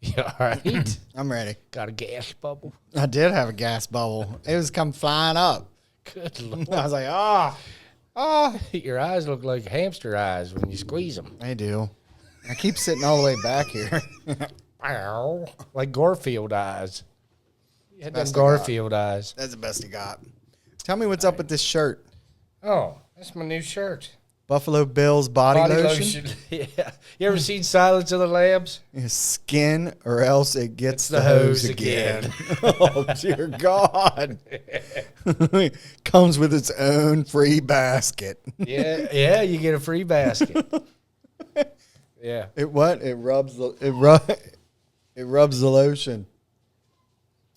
Yeah, all right. I'm ready. Got a gas bubble. I did have a gas bubble. It was come flying up. Good Lord. I was like, oh. Your eyes look like hamster eyes when you squeeze them. They do. I keep sitting all the way back here. Like Garfield eyes. You had them Best I got. Garfield eyes. That's the best you got. Tell me what's up with this shirt. Oh, that's my new shirt. Buffalo Bill's body lotion. Yeah. You ever seen Silence of the Lambs? Skin or else it gets It's the hose again. Oh, dear God. Comes with its own free basket. Yeah, you get a free basket. Yeah. It rubs the lotion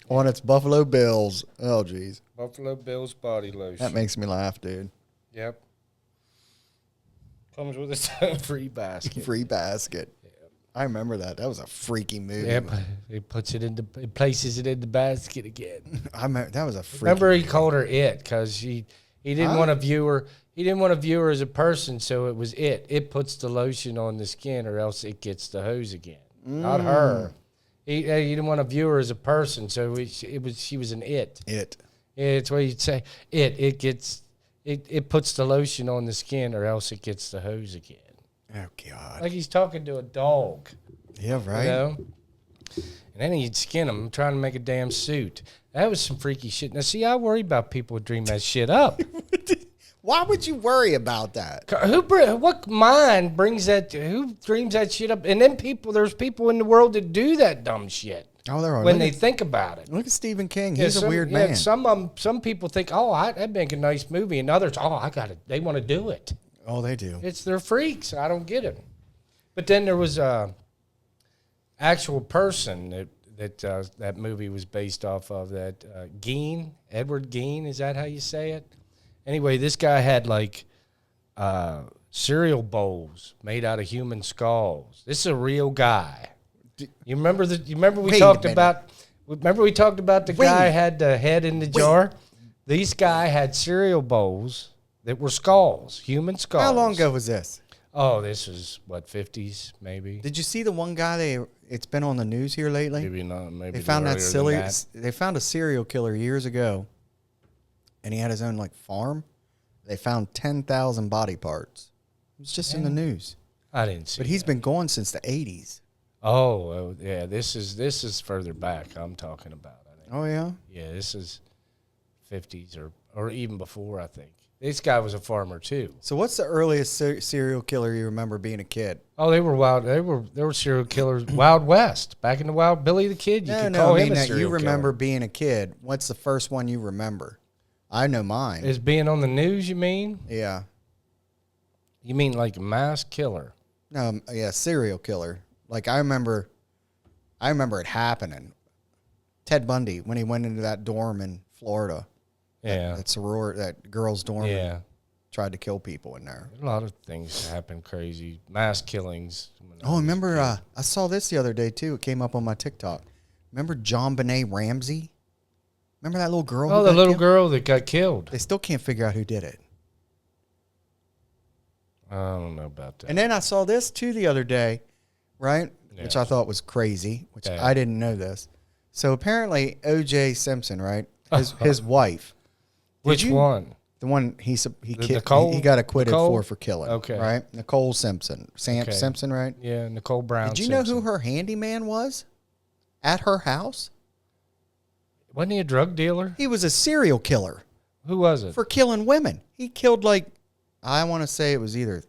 on its Buffalo Bills. Oh, geez. Buffalo Bill's body lotion. That makes me laugh, dude. Yep. Comes with its own free basket. Free basket. Yeah. I remember that. That was a freaky movie. Yep. It places it in the basket again. That was a freaky Remember, he movie. called her it because he didn't want to view her. He didn't want to view her as a person, so it was it. It puts the lotion on the skin, or else it gets the hose again. Not her. He didn't want to view her as a person, so she was an it. It. It's what you'd say. It puts the lotion on the skin, or else it gets the hose again. Oh, God. Like he's talking to a dog. Yeah, right. You know? And then he'd skin him, trying to make a damn suit. That was some freaky shit. Now, see, I worry about people who dream that shit up. Why would you worry about that? What mind brings that? Who dreams that shit up? And then there's people in the world that do that dumb shit. Oh, there are. When they think about it. Look at Stephen King. He's a weird man. Some people think, oh, that'd make a nice movie, and others, they want to do it. Oh, they do. They're freaks. I don't get it. But then there was a actual person that movie was based off of. That Gein, Edward Gein, is that how you say it? Anyway, this guy had like cereal bowls made out of human skulls. This is a real guy. You remember we talked about the guy had the head in the jar? This guy had cereal bowls that were skulls, human skulls. How long ago was this? Oh, this was what, 50s maybe? Did you see the one guy it's been on the news here lately? Maybe not. Maybe they found that. They found a serial killer years ago, and he had his own like farm. They found 10,000 body parts. It was just in the news. I didn't see. But he's been gone since the 80s. Oh yeah, this is further back. I'm talking about. I think. Oh yeah. Yeah, this is 50s or even before. I think this guy was a farmer too. So what's the earliest serial killer you remember being a kid? Oh, they were wild. They were serial killers. Wild West, back in the Wild Billy the Kid. You could call him a serial you remember killer. being a kid. What's the first one you remember? I know mine. Is being on the news? You mean? Yeah. You mean like a mass killer? No, yeah, serial killer. Like I remember it happening. Ted Bundy, when he went into that dorm in Florida. Yeah. That girls' dorm. Yeah. Tried to kill people in there. A lot of things happen crazy. Mass killings. Oh, remember, I saw this the other day, too. It came up on my TikTok. Remember John Benet Ramsey? Remember that little girl? Oh, the little girl that got killed. They still can't figure out who did it. I don't know about that. And then I saw this, too, the other day, right? Yeah. Which I thought was crazy, which I didn't know this. So apparently OJ Simpson, right? His wife. Which one? The one he got acquitted for killing. Okay. Right? Nicole Simpson. Simpson, right? Yeah, Nicole Brown. Did you know who her handyman was at her house? Wasn't he a drug dealer? He was a serial killer. Who was it? For killing women. He killed I want to say it was either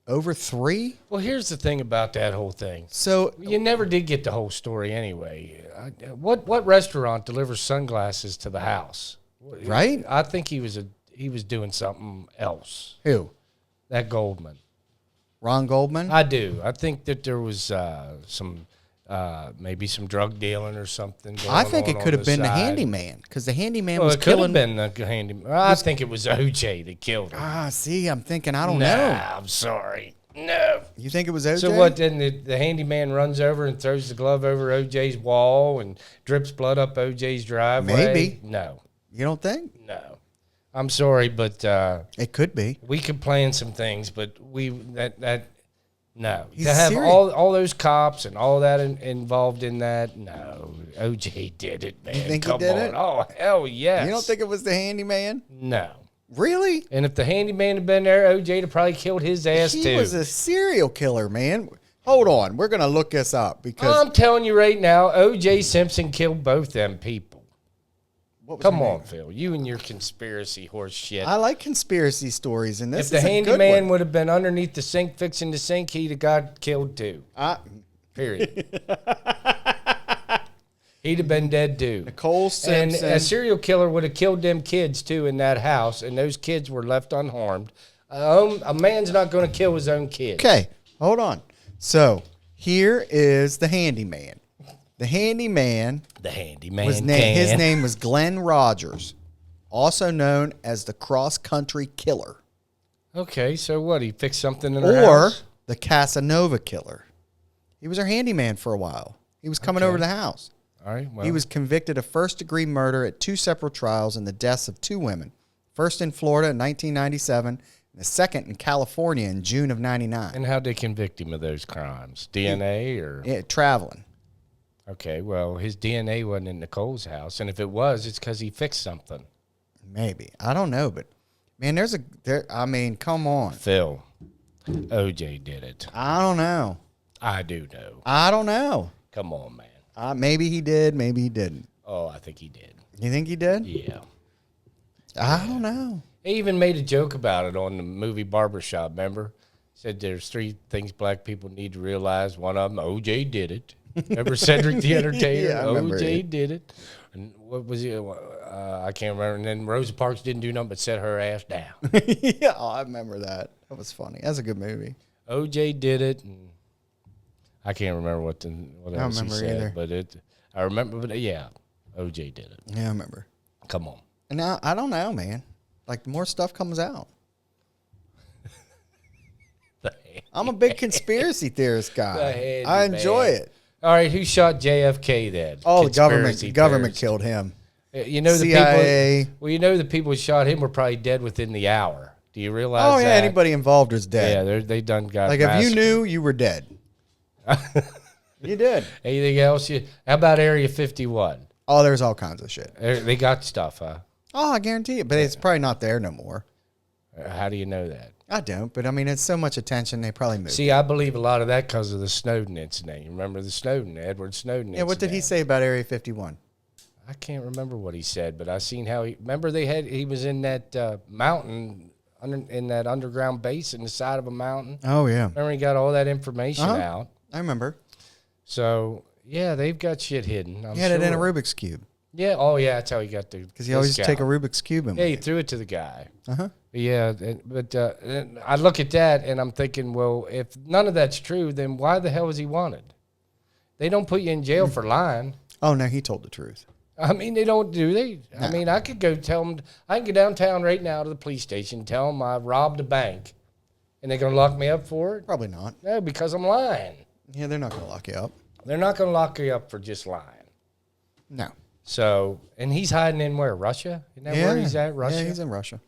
over 3. Well, here's the thing about that whole thing. So you never did get the whole story anyway. What restaurant delivers sunglasses to the house? Right? I think he was doing something else. Who? That Goldman. Ron Goldman? I do. I think that there was maybe some drug dealing or something going on. I think it could have been the handyman, because the handyman was killing. It could have been the handyman. I think it was OJ that killed him. See, I'm thinking, I don't know. I'm sorry. No. You think it was OJ? So what, then the handyman runs over and throws the glove over OJ's wall and drips blood up OJ's driveway? Maybe. No. You don't think? No. I'm sorry, but it could be. We could plan some things, but that No, He's to have serious. all those cops and all that involved in that. No, OJ did it, man. You think Come he did on. it? Oh hell yes. You don't think it was the handyman? No. Really? And if the handyman had been there, OJ'd have probably killed his ass He too. was a serial killer, man. Hold on, we're gonna look this up because I'm telling you right now, OJ Simpson killed both them people. what was Come her on, name? Phil. You and your conspiracy horse shit. I like conspiracy stories, and this If the is a good handyman one. would have been underneath the sink fixing the sink, he'd have got killed too. Period. He'd have been dead too. Nicole And Simpson. a serial killer would have killed them kids too in that house, and those kids were left unharmed. A man's not going to kill his own kids. Okay, hold on. So here is the handyman. The handyman The handyman was his name was Glenn Rogers, also known as the cross country killer, Okay, so what? He fixed something in her or house? the Casanova killer. He was our handyman for a while. He was coming over to the house. All right, well. He was convicted of first-degree murder at 2 separate trials in the deaths of 2 women. First in Florida in 1997, and the second in California in June of 99. And how'd they convict him of those crimes? DNA or? Yeah, traveling. Okay, well, his DNA wasn't in Nicole's house, and if it was, it's because he fixed something. Maybe. I don't know, but man, I mean, come on. Phil, OJ did it. I don't know. I do know. I don't know. Come on, man. Maybe he did, maybe he didn't. Oh, I think he did. You think he did? Yeah. I don't know. He even made a joke about it on the movie Barbershop, remember? Said there's 3 things black people need to realize. One of them, OJ did it. Remember Cedric the Entertainer? Yeah, I remember OJ it. did it. And what was it? I can't remember. And then Rosa Parks didn't do nothing but set her ass down. Yeah, I remember that. That was funny. That's a good movie. OJ did it. And I can't remember what else he remember said. either. But I remember, but yeah, OJ did it. Yeah, I remember. Come on. And now, I don't know, man. Like, more stuff comes out. I'm a big conspiracy theorist guy. I enjoy it. All right, who shot JFK then? Oh, the Conspiracy government theorist. killed him. You know the CIA. people. Well, you know the people who shot him were probably dead within the hour. Do you realize? Oh, yeah, that? anybody involved is dead. Yeah, they done got. Like, if you massacred. knew, you were dead. You did. Anything else? How about Area 51? Oh, there's all kinds of shit. They got stuff, huh? Oh, I guarantee it. But it's probably not there no more. How do you know that? I don't, but I mean, it's so much attention, they probably moved. See, I believe a lot of that because of the Snowden incident. You remember the Edward Snowden Yeah, what did he incident? say about Area 51? I can't remember what he said, but I seen how remember he was in that mountain, in that underground base in the side of a mountain. Oh, yeah. Remember he got all that information out. I remember. So, yeah, they've got shit hidden. I'm He had it in a sure. Rubik's Cube. Yeah, oh, yeah, that's how he got the Because he always take a Rubik's Cube in Yeah, with he him. threw it to the guy. Uh-huh. Yeah, but I look at that and I'm thinking, well, if none of that's true, then why the hell was he wanted? They don't put you in jail for lying. Oh, no, he told the truth. I mean, they don't, do they? I mean, I could go tell them, I can go downtown right now to the police station, tell them I robbed a bank, and they're going to lock me up for it? Probably not. No, because I'm lying. Yeah, they're not going to lock you up. They're not going to lock you up for just lying. No. So, and he's hiding in where? Russia? Isn't that where he's at? Russia? Yeah, he's in Russia.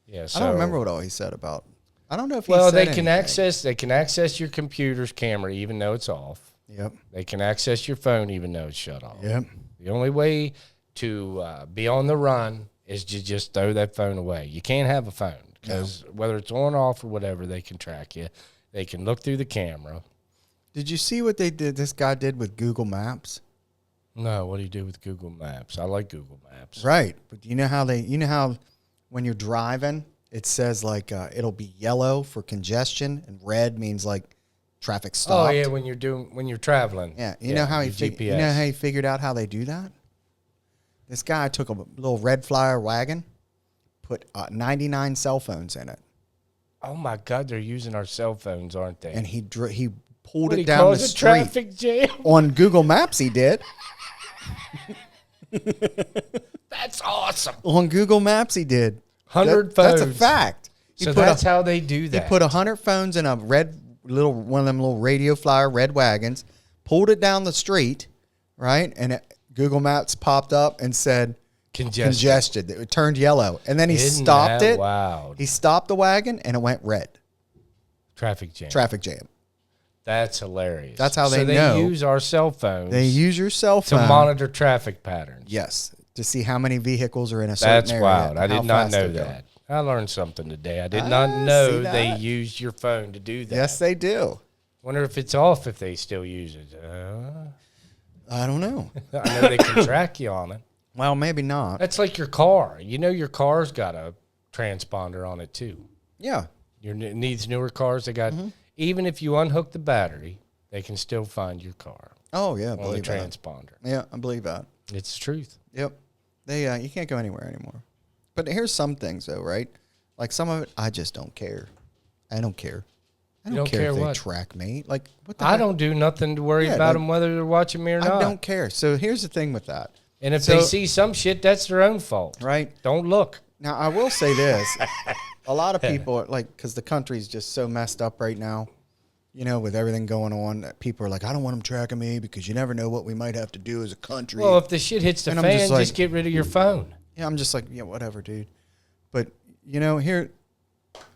Yeah, so, I don't remember what all he said about. I don't know if he well, said they can anything. they can access your computer's camera even though it's off. Yep. They can access your phone even though it's shut off. Yep. The only way to be on the run is to just throw that phone away. You can't have a phone because whether it's on, off, or whatever, they can track you. They can look through the camera. Did you see what this guy did with Google Maps? No, what do you do with Google Maps? I like Google Maps. Right. But you know how when you're driving, it says like it'll be yellow for congestion and red means like traffic stopped. Oh yeah, when you're traveling. Yeah. You know how he figured out how they do that? This guy took a little red flyer wagon, put 99 cell phones in it. Oh my God, they're using our cell phones, aren't they? And he pulled what it he down calls the it, street. traffic jam. On Google Maps he did. That's awesome. On Google Maps he did. 100 phones. That's a fact. So that's how they do that. He put 100 phones in a one of them little radio flyer red wagons, pulled it down the street, right? And Google Maps popped up and said congested. It turned yellow. And then he stopped it. Wow. He stopped the wagon and it went red. Traffic jam. Traffic jam. That's hilarious. That's how they know. know. They use our cell phones. They use your cell phone to monitor traffic patterns. Yes, to see how many vehicles are in a certain That's area. wild. I did not know they're that. I learned something today. I did not know they used your phone to do that. Yes, they do. Wonder if it's off if they still use it. I don't know. I know they can track you on it. Well, maybe not. That's like your car. You know your car's got a transponder on it too. Yeah. It needs newer cars. They got even if you unhook the battery, they can still find your car. Oh yeah, on the believe that. transponder. Yeah, I believe that. It's the truth. Yep. They you can't go anywhere anymore. But here's some things though, right? Like some of it, I just don't care. I don't care. I don't care if they track me. Like what the I heck? don't do nothing to worry about them whether they're watching me or not. I don't care. So here's the thing with that. And if they see some shit, that's their own fault. Right. Don't look. Now, I will say this. A lot of people, are like, because the country's just so messed up right now, you know, with everything going on, people are like, I don't want them tracking me because you never know what we might have to do as a country. Well, if the shit hits the fan, just get rid of your phone. Yeah, I'm just like, yeah, whatever, dude. But, you know, here,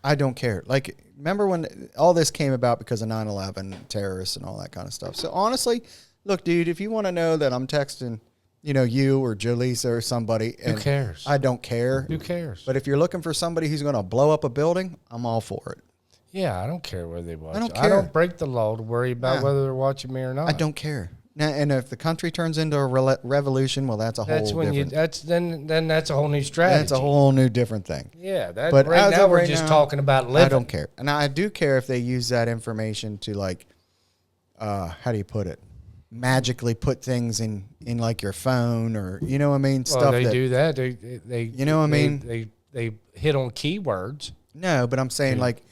I don't care. Like, remember when all this came about because of 9/11, terrorists and all that kind of stuff. So, honestly, look, dude, if you want to know that I'm texting, you know, you or Jolisa or somebody. Who cares? I don't care. Who cares? But if you're looking for somebody who's going to blow up a building, I'm all for it. Yeah, I don't care whether they watch. I don't care. I don't break the law to worry about whether they're watching me or not. I don't care. Now, and if the country turns into a revolution, well, that's a whole different. Then that's a whole new strategy. That's a whole new different thing. Yeah, but right now we're just talking about living. I don't care, and I do care if they use that information to like, how do you put it? Magically put things in like your phone or you know what I mean stuff they do that they you know what I mean they hit on keywords. No, but I'm saying like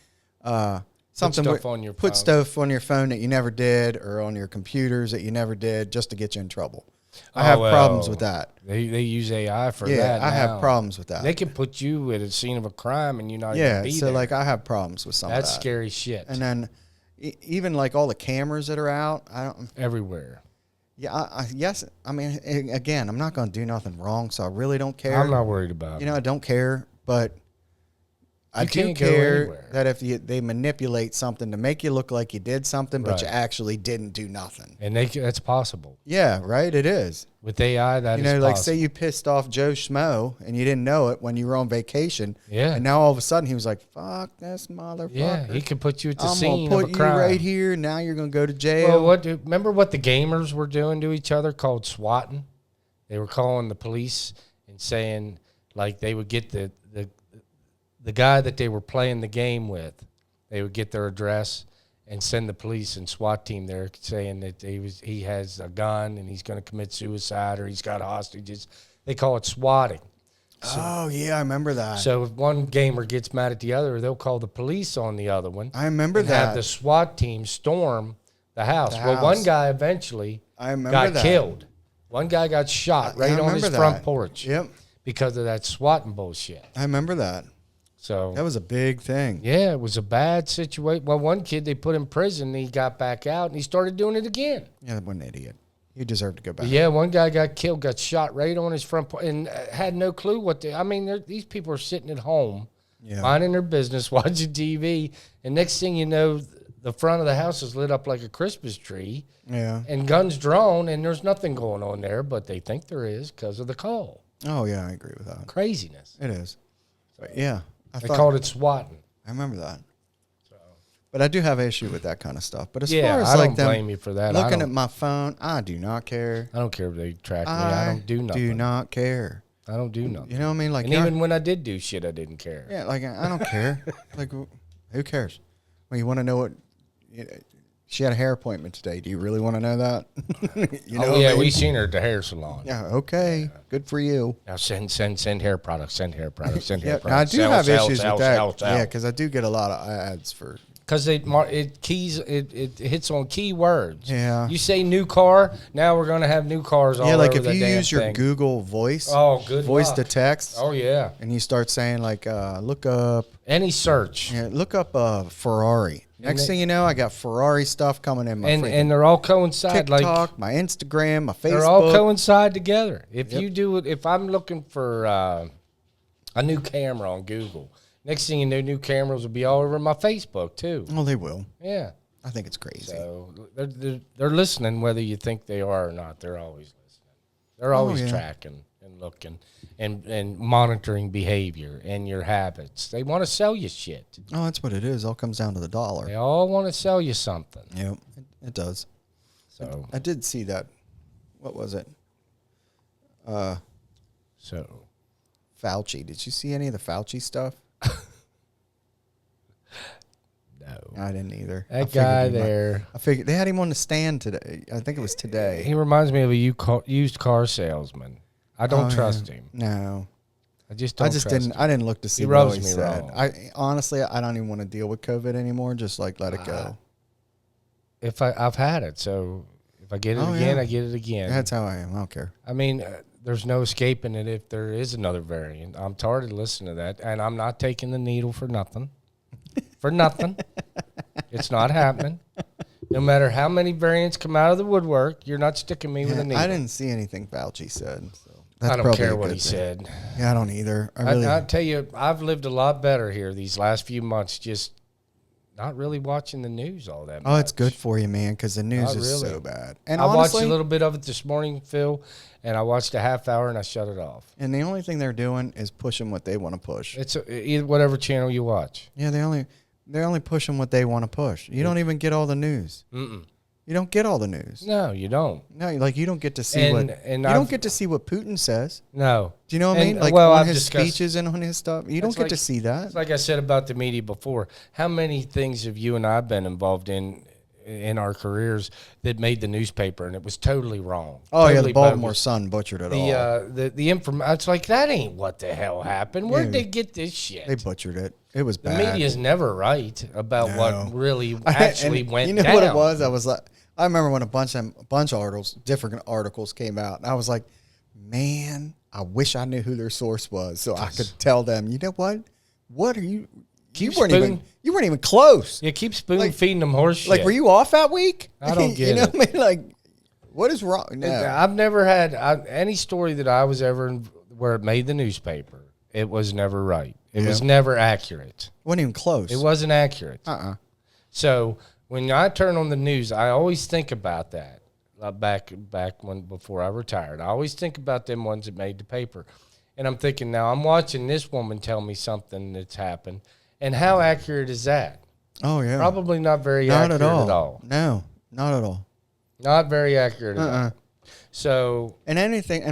something put stuff on your phone. Put stuff on your phone that you never did or on your computers that you never did just to get you in trouble. I have problems with that. They use AI for that. Yeah, I have problems with that. They can put you at a scene of a crime and you not even be so there. Like I have problems with some of that. That's scary shit. And then even like all the cameras that are out, I don't everywhere. Yeah, yes. I mean, again, I'm not going to do nothing wrong, so I really don't care. I'm not worried about it. You know, I don't care, but I do care that if they manipulate something to make you look like you did something, but you actually didn't do nothing. And that's possible. Yeah, right? It is. With AI, that is possible. You know, like possible. say you pissed off Joe Schmo and you didn't know it when you were on vacation. Yeah. And now all of a sudden he was like, fuck this motherfucker. Yeah, he could put you at the scene I'm going to of a crime. put you right here. Now you're going to go to jail. Well, remember what the gamers were doing to each other called swatting? They were calling the police and saying, like, they would get the guy that they were playing the game with, they would get their address and send the police and SWAT team there saying that he has a gun and he's going to commit suicide or he's got hostages. They call it swatting. So, oh, yeah, I remember that. So if one gamer gets mad at the other, they'll call the police on the other one. I remember that. Have the SWAT team storm the house. Well, one guy eventually got killed. One guy got shot right on his front porch. Yep. Because of that swatting bullshit. I remember that. So that was a big thing. Yeah, it was a bad situation. Well, one kid they put in prison, he got back out, and he started doing it again. Yeah, what an idiot. He deserved to go back. But yeah, one guy got killed, got shot right on his front porch, and had no clue what I mean, these people are sitting at home, minding their business, watching TV, and next thing you know, the front of the house is lit up like a Christmas tree. Yeah. And guns drawn, and there's nothing going on there, but they think there is because of the call. Oh, yeah, I agree with that. Craziness. It is. But yeah. They called it swatting. I remember that. So, but I do have an issue with that kind of stuff. But as far as I like don't blame you for that. Looking at my phone, I do not care. I don't care if they track me. I don't do nothing. Do not care. I don't do nothing. You know what I mean? Like, and even when I did do shit, I didn't care. Yeah, like I don't care. Like, who cares? Well, you want to know what? She had a hair appointment today. Do you really want to know that? We seen her at the hair salon. Yeah, okay. Good for you. Now send hair products, send hair products, send hair products. Now I do have issues with that. Yeah, because I do get a lot of ads for. Because it hits on keywords. Yeah. You say new car, now we're going to have new cars all over the damn thing. Yeah, like if you use your Google Voice. Oh, good Voice luck. to text. Oh, yeah. And you start saying like, look up. Any search. Yeah, look up Ferrari. Next thing you know, I got Ferrari stuff coming in my and they're all coincide. TikTok, my Instagram, my Facebook. They're all coincide together. If you do it, if I'm looking for a new camera on Google, next thing you know, new cameras will be all over my Facebook too. Oh, they will. Yeah. I think it's crazy. So they're listening whether you think they are or not. They're always listening. They're always tracking and looking and monitoring behavior and your habits. They want to sell you shit. Oh, that's what it is. All comes down to the dollar. They all want to sell you something. Yeah, it does. So I did see that. What was it? So Fauci. Did you see any of the Fauci stuff? No. I didn't either. That guy there. I figured they had him on the stand today. I think it was today. He reminds me of a used car salesman. I don't trust him. No. I just trust him. I didn't look to see what he said. Wrong. I don't even want to deal with COVID anymore. Just like let it go. I've had it, so if I get it again, I get it again. That's how I am. I don't care. I mean, there's no escaping it if there is another variant. I'm tired of listening to that, and I'm not taking the needle for nothing. For nothing. It's not happening. No matter how many variants come out of the woodwork, you're not sticking me with a needle. I didn't see anything Fauci said. So I don't care what he said. Yeah, I don't either. I'll tell you, I've lived a lot better here these last few months, just not really watching the news all that much. Oh, it's good for you, man, because the news is so bad. And I watched a little bit of it this morning, Phil, and I watched a half hour and I shut it off. And the only thing they're doing is pushing what they want to push. It's either whatever channel you watch. Yeah, they're only pushing what they want to push. You don't even get all the news. Mm-mm. You don't get all the news. No, you don't. No, like you don't get to see you don't get to see what Putin says. No. Do you know what I mean? Like on his speeches and on his stuff. You don't get to see that. It's like I said about the media before. How many things have you and I been involved in our careers that made the newspaper and it was totally wrong? Oh, totally yeah, the Baltimore Sun butchered it all. The information. It's like, that ain't what the hell happened. Where'd they get this shit? They butchered it. It was bad. The media's never right about what really actually went down. You know what it was? I remember when a bunch of articles, different articles came out, and I was like, man, I wish I knew who their source was so I could tell them, you know what? What are you? You weren't even close. Yeah, keep spoon feeding them horse shit. Like, were you off that week? I don't get it. You know what I mean? Like, what is wrong? No. I've never had any story that I was ever in where it made the newspaper. It was never right. It was never accurate. It wasn't even close. It wasn't accurate. So when I turn on the news, I always think about that. Before I retired, I always think about them ones that made the paper, and I'm thinking, now I'm watching this woman tell me something that's happened, and how accurate is that? Oh yeah, probably not very accurate at all. No, not at all. Not very accurate at all. So, and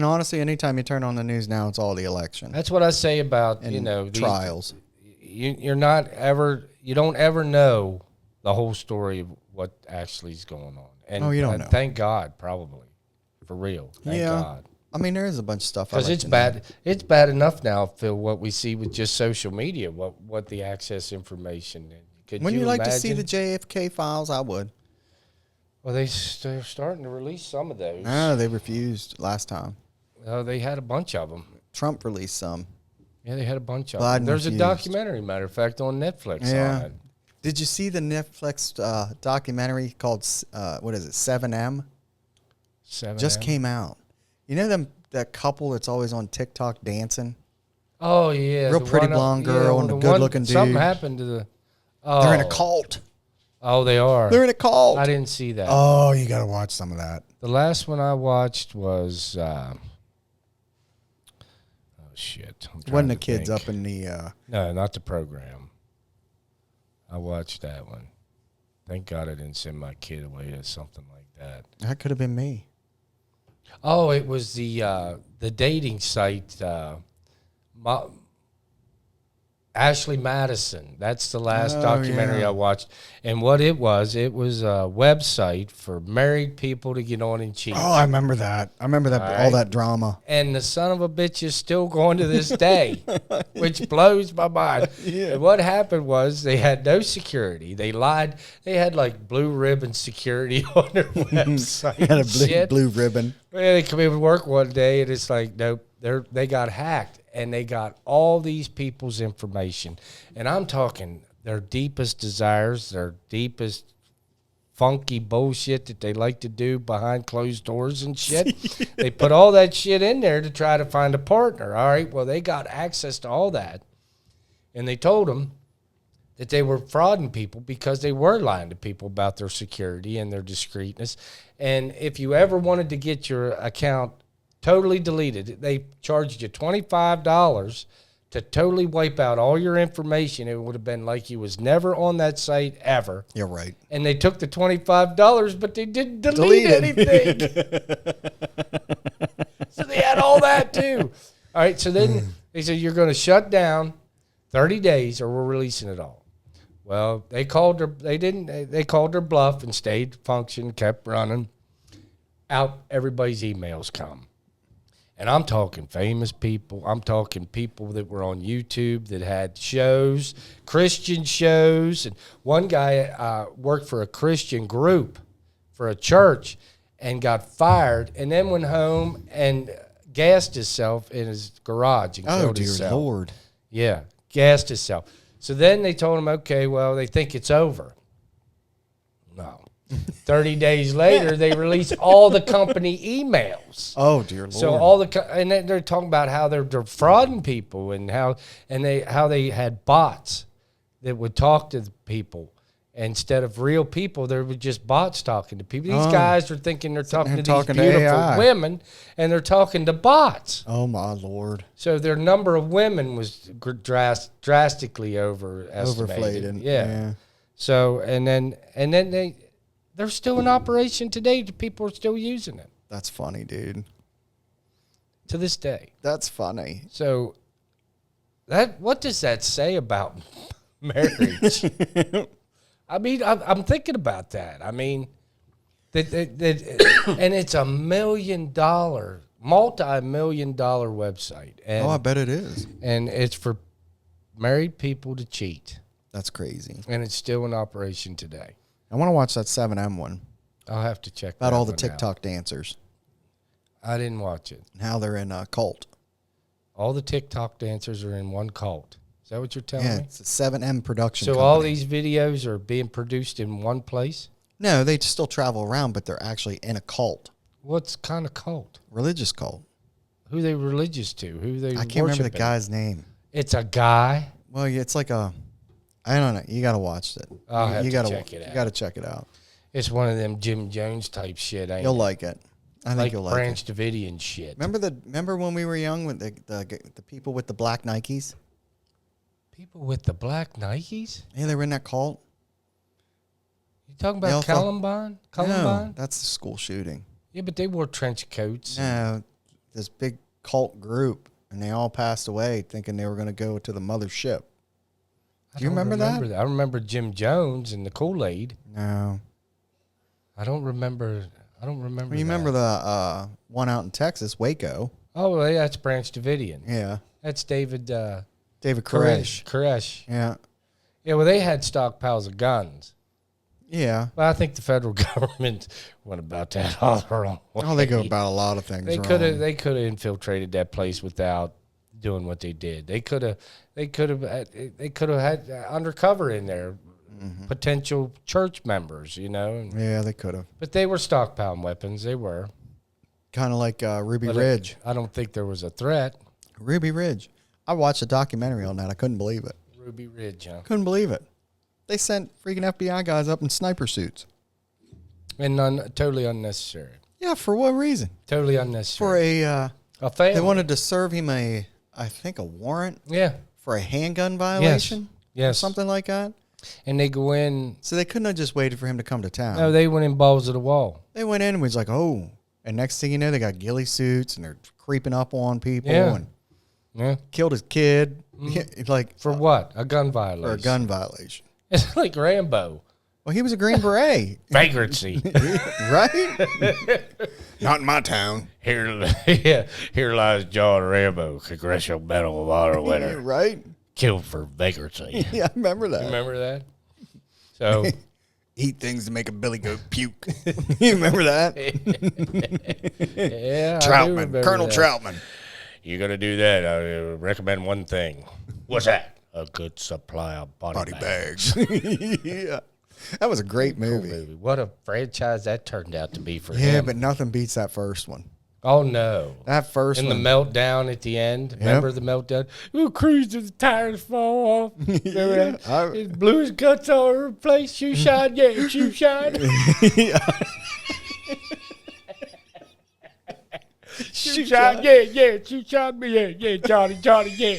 honestly, anytime you turn on the news now, it's all the election. That's what I say about these trials. You don't ever know the whole story of what actually is going on. And you don't know. Thank God, probably, for real. Thank God. I mean, there is a bunch of stuff. Because it's bad. It's bad enough now, Phil. What we see with just social media, what the access information. Wouldn't you like to see the JFK files? I would. Well, they're starting to release some of those. No, they refused last time. Oh, they had a bunch of them. Trump released some. Yeah, they had a bunch of Biden them. There's refused. a documentary, matter of fact, on Netflix on it. Did you see the Netflix documentary called, what is it, 7M? 7M? Just came out. You know that couple that's always on TikTok dancing? Oh, yeah. Real pretty blonde girl and a good-looking dude. Something happened to the... Oh. They're in a cult. Oh, they are. They're in a cult. I didn't see that. Oh, you got to watch some of that. The last one I watched was... oh, shit. Wasn't the kids up in the... No, not the program. I watched that one. Thank God I didn't send my kid away to something like that. That could have been me. Oh, it was the dating site, Ashley Madison. That's the last documentary I watched. And what it was a website for married people to get on and cheat. Oh, I remember that. All that drama. And the son of a bitch is still going to this day, which blows my mind. Yeah. And what happened was they had no security. They lied. They had like blue ribbon security on their website. Had a blue ribbon. Well, they come in to work one day and it's like, nope, they got hacked. And they got all these people's information. And I'm talking their deepest desires, their deepest funky bullshit that they like to do behind closed doors and shit. They put all that shit in there to try to find a partner. All right, well, they got access to all that. And they told them, that they were frauding people because they were lying to people about their security and their discreetness. And if you ever wanted to get your account totally deleted, they charged you $25 to totally wipe out all your information. It would have been like you was never on that site ever. You're right. And they took the $25, but they didn't delete anything. So they had all that too. All right, so then they said, you're going to shut down 30 days or we're releasing it all. Well, they called their bluff and stayed function, kept running. Out everybody's emails come. And I'm talking famous people. I'm talking people that were on YouTube that had shows, Christian shows. And one guy worked for a Christian group for a church and got fired and then went home and gassed himself in his garage and killed himself. Oh, dear Lord. Yeah, gassed himself. So then they told him, okay, well, they think it's over. No. 30 days later, they release all the company emails. Oh, dear Lord. So all and they're talking about how they're defrauding people and how they had bots that would talk to the people. Instead of real people, there were just bots talking to people. These guys are thinking they're talking to these beautiful women, and they're talking to bots. Oh, my Lord. So their number of women was drastically overestimated. Overflated. Yeah. So, and then they're still in operation today. People are still using it. That's funny, dude. To this day. That's funny. So, what does that say about marriage? I mean, I'm thinking about that. I mean, that and it's $1 million, multi-million-dollar website. And, I bet it is. And it's for married people to cheat. That's crazy. And it's still in operation today. I want to watch that 7M one. I'll have to check about that all the one TikTok out. dancers. I didn't watch it. And how they're in a cult. All the TikTok dancers are in one cult. Is that what you're telling me? Yeah, it's a 7M production So company. all these videos are being produced in one place? No, they still travel around, but they're actually in a cult. What kind of cult? Religious cult. Who are they religious to? Who they I can't remember the guy's name. It's a guy? Well, it's like a... I don't know. You got to watch it. I'll have to check it out. You got to check it out. It's one of them Jim Jones type shit, ain't You'll it? like it. I think you'll like Branch Davidian shit. Remember when we were young with the people with the black Nikes? People with the black Nikes? Yeah, they were in that cult. You talking about Columbine? No, that's the school shooting. Yeah, but they wore trench coats. No, this big cult group, and they all passed away thinking they were going to go to the mothership. Do you remember that? I remember Jim Jones and the Kool-Aid. No. I don't remember. Well, you remember the one out in Texas, Waco? Oh, yeah, that's Branch Davidian. Yeah. That's David Koresh. Koresh. Yeah. Yeah, well, they had stockpiles of guns. Yeah. But I think the federal government went about that all the wrong way. Oh, they go about a lot of things They could have infiltrated that place without doing what they did. They could have had undercover in there, potential church members, you know. Yeah, they could have. But they were stockpiling weapons. They were. Kind of like Ruby Ridge. I don't think there was a threat. Ruby Ridge. I watched a documentary on that. I couldn't believe it. Ruby Ridge, huh? Couldn't believe it. They sent freaking FBI guys up in sniper suits. And totally unnecessary. Yeah, for what reason? Totally unnecessary. For a family. They wanted to serve him I think a warrant. Yeah. For a handgun violation. Yes. Or something like that. And they go in. So they couldn't have just waited for him to come to town. No, they went in balls of the wall. They went in and was like, oh. And next thing you know, they got ghillie suits and they're creeping up on people. Yeah. And killed his kid. Like for what? A gun violation. For a gun violation. It's like Rambo. Well, he was a Green Beret. Vagrancy. Right? Not in my town. Here lies John Rambo, Congressional Medal of Honor winner. Right? Killed for vagrancy. Yeah, I remember that. You remember that? So eat things to make a billy goat puke. You remember that? Yeah. Troutman, Colonel Troutman. You're gonna do that. I recommend one thing. What's that? A good supply of body bags. Yeah. That was a great movie. What a franchise that turned out to be for him. Yeah, but nothing beats that first one. Oh no! That first and one. the meltdown at the end. Remember the meltdown? Ooh, cruise to the tires fall off. Remember that? It blew his guts all over the place. Shoe shot, yeah, shoe shot. Shoot shot, yeah, shoot shot me, yeah, Johnny, yeah.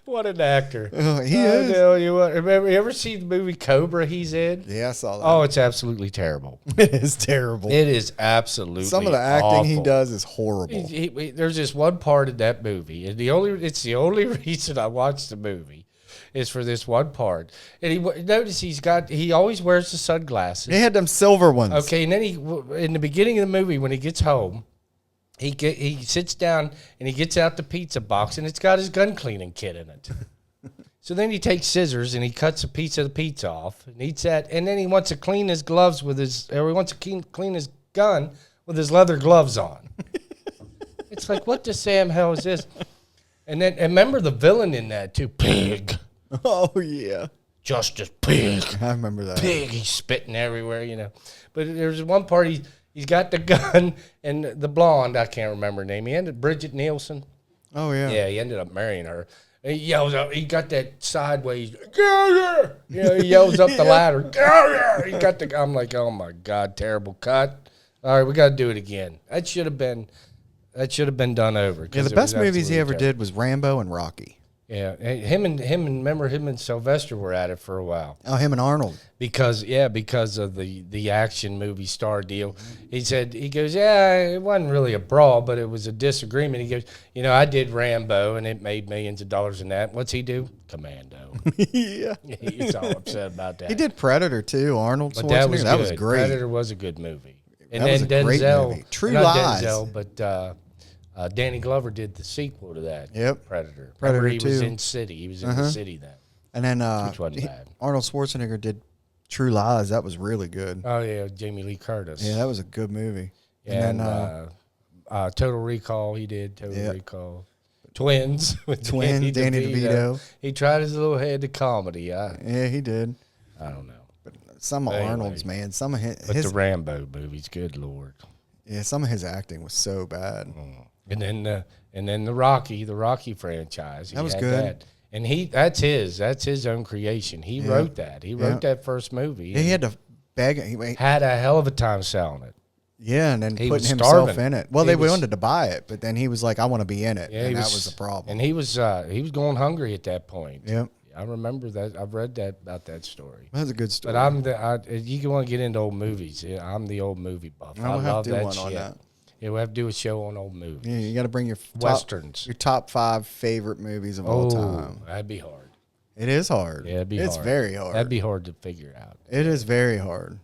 What an actor. He is. Tell you what, remember, you ever see the movie Cobra he's in? Yeah, I saw that. Oh, it's absolutely terrible. It is terrible. It is absolutely Some of the acting awful. he does is horrible. There's just one part of that movie, and it's the only reason I watched the movie is for this one part. And notice he always wears the sunglasses. He had them silver ones. Okay, and then in the beginning of the movie when he gets home, he sits down and he gets out the pizza box and it's got his gun cleaning kit in it. So then he takes scissors and he cuts a piece of the pizza off and eats that, and then he wants to clean his gloves or he wants to clean his gun with his leather gloves on. It's like, what the Sam hell is this? And remember the villain in that too, Pig. Oh yeah, Justice Pig. I remember that. Pig. He's spitting everywhere, But there's one part he's got the gun and the blonde. I can't remember her name. He ended Bridget Nielsen. Oh yeah. Yeah, he ended up marrying her. And he yells out. He got that sideways. Go here! He yells up the ladder. Go here! He got the. I'm like, oh my god, terrible cut. All right, we got to do it again. That should have been done over. Yeah, the best movies he ever did was Rambo and Rocky. Yeah, remember him and Sylvester were at it for a while. Oh, him and Arnold. Because of the action movie star deal. He goes, it wasn't really a brawl, but it was a disagreement. He goes, I did Rambo and it made millions of dollars in that. What's he do? Commando. Yeah. He's all upset about that. He did Predator too, Arnold Schwarzenegger. But that was great. Predator was a good movie. And that then was a Denzel, great movie. True not Lies. Denzel, but Danny Glover did the sequel to that. Yep. Predator. Predator He was 2. in City. He was in the City then. And then Which wasn't bad. Arnold Schwarzenegger did True Lies. That was really good. Oh yeah, Jamie Lee Curtis. Yeah, that was a good movie. And then Total Recall, he did Total Recall. Twins with Danny DeVito. He tried his little head to comedy. Yeah, he did. I don't know. But some of Arnold's, man, some of his. But the Rambo movies, good Lord. Yeah, some of his acting was so bad. And then the Rocky franchise. That was good. That. And that's his own creation. He wrote that. He wrote that first movie. He had to beg. He had a hell of a time selling it. Yeah, and then putting himself in it. Well, they wanted to buy it, but then he was like, "I want to be in it," and that was the problem. And he was going hungry at that point. Yep. I remember that. I've read about that story. That's a good story. But you want to get into old movies. I'm the old movie buff. I love that shit. On that. Yeah, we have to do a show on old movies. Yeah, you got to bring your westerns. Your top 5 favorite movies of all time. That'd be hard. It is hard. Yeah, it'd be hard. It's very hard. That'd be hard to figure out. It is very hard.